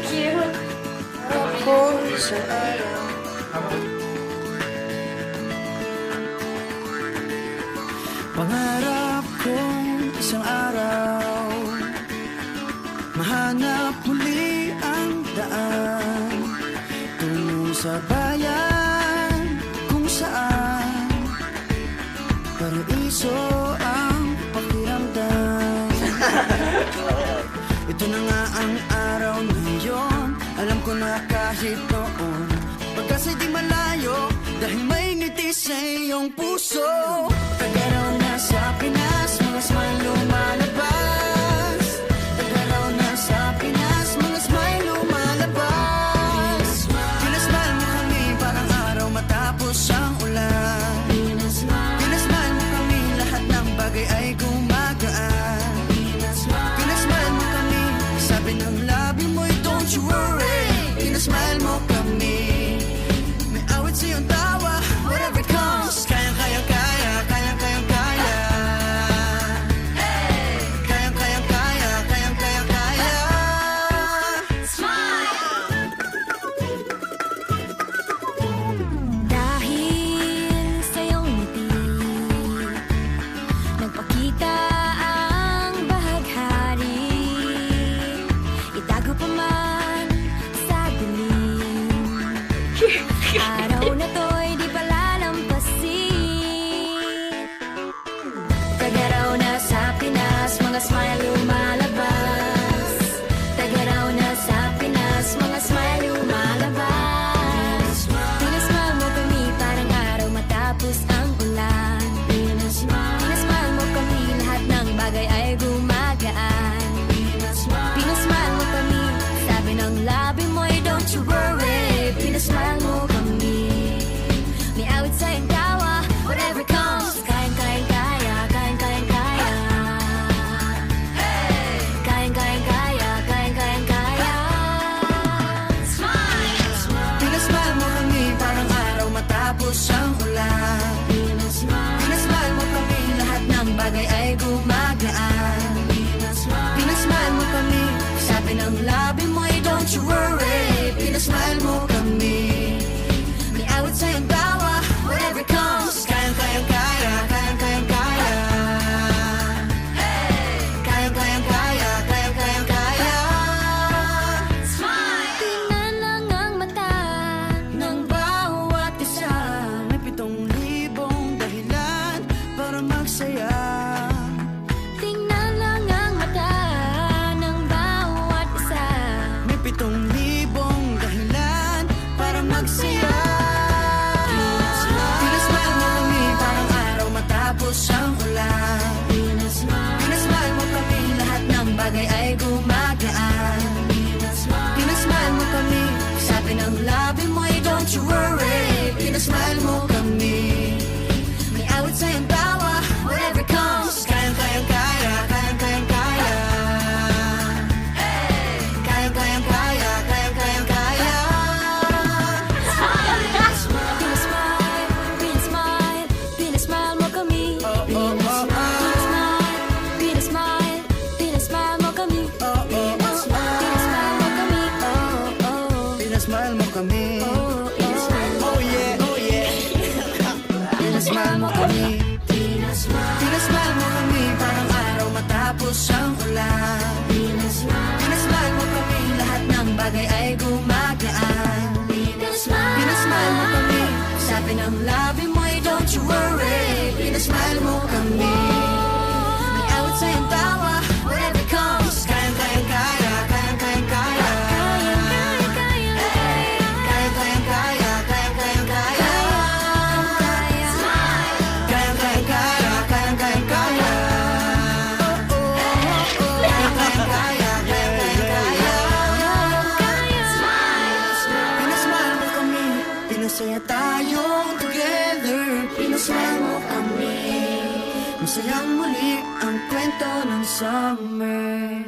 Cute. Ako sa araw. Pangarap kong isang araw mahanap muli ang daan tungo sa bayan kung saan paraiso ang pakiramdam. Ito na nga ang araw na yun. Alam ko na kahit noon pagkasa'y di malayo dahil may ngiti sa iyong puso. Tagaraw na sa Pinas, mga smile lumalabas. Tagaraw na sa Pinas, mga smile lumalabas. Pinasmile mo kami parang araw matapos ang ulan. Pinasmile mo kami, lahat ng bagay ay gumagaan. Pinasmile mo kami, sabi ng labi mo'y don't you worry. Pinasmile mo kami, may awit sa iyong tawa, whatever comes. Kayang kaya kaya, kayang kayang kaya. Kayang kayang kaya, kayang kayang kaya. Dahil sa iyong ngiti, nagpakita ang bahaghari. Itago pa man sa dilim, araw na to'y di palalampasin. Tagaraw na sa Pinas, mga smile lumalabas. Tagaraw na sa Pinas, mga smile lumalabas. Pinasmile mo kami parang araw matapos ang ulan. Pinasmile mo kami, lahat ng bagay ay gumagaan. Pinasmile mo kami, sabi ng labi mo'y don't you worry. Pinasmile mo kami, may awit sa iyong tawa, whatever comes. Kayang kayang kaya, kayang kayang kaya. Kayang kayang kaya, kayang kayang kaya. Pinasmile mo kami parang araw matapos ang ulan. Pinasmile mo kami, lahat ng bagay ay gumagaan. Pinasmile mo kami, sabi ng labi mo'y don't you worry. Pinasmile mo kami, may awit sa iyong tawa, whatever comes. Kayang kayang kaya, kayang kayang kaya. Kayang kayang kaya, kayang kayang kaya. Tingnan lang ang mata ng Bawat isa may 7,000 dahilan para magsaya. tingnan lang ang mata ng bawat isa. May 7,000 dahilan para magsaya. Pinasmile mo kami parang araw matapos ang ulan. Pinasmile mo kami, lahat ng bagay ay gumagaan. Pinasmile mo kami, sabi ng labi mo'y don't you worry. Pinasmile mo kami, may awit sa iyong tawa, whatever comes. Kayang kayang kaya, kayang kayang kaya. Kayang kayang kaya, kayang kayang kaya. Pinasmile, pinasmile, pinasmile mo kami. Pinasmile, pinasmile, pinasmile mo kami. Pinasmile mo kami. Pinasmile mo kami. Oh yeah, oh yeah. Pinasmile mo kami. Pinasmile mo kami parang araw matapos ang ulan. Pinasmile mo kami, lahat ng bagay ay gumagaan. Pinasmile mo kami, sabi ng labi mo'y don't you worry. Pinasmile mo kami, may awit sa iyong tawa, whatever comes. Kayang kayang kaya, kayang kayang kaya. Kayang kayang kaya, kayang kayang kaya. Kayang kayang kaya, kayang kayang kaya. Kayang kayang kaya, kayang kayang kaya. Pinasmile mo kami, pinasaya tayong together. Pinasmile mo kami, masayang muli ang kwento ng summer.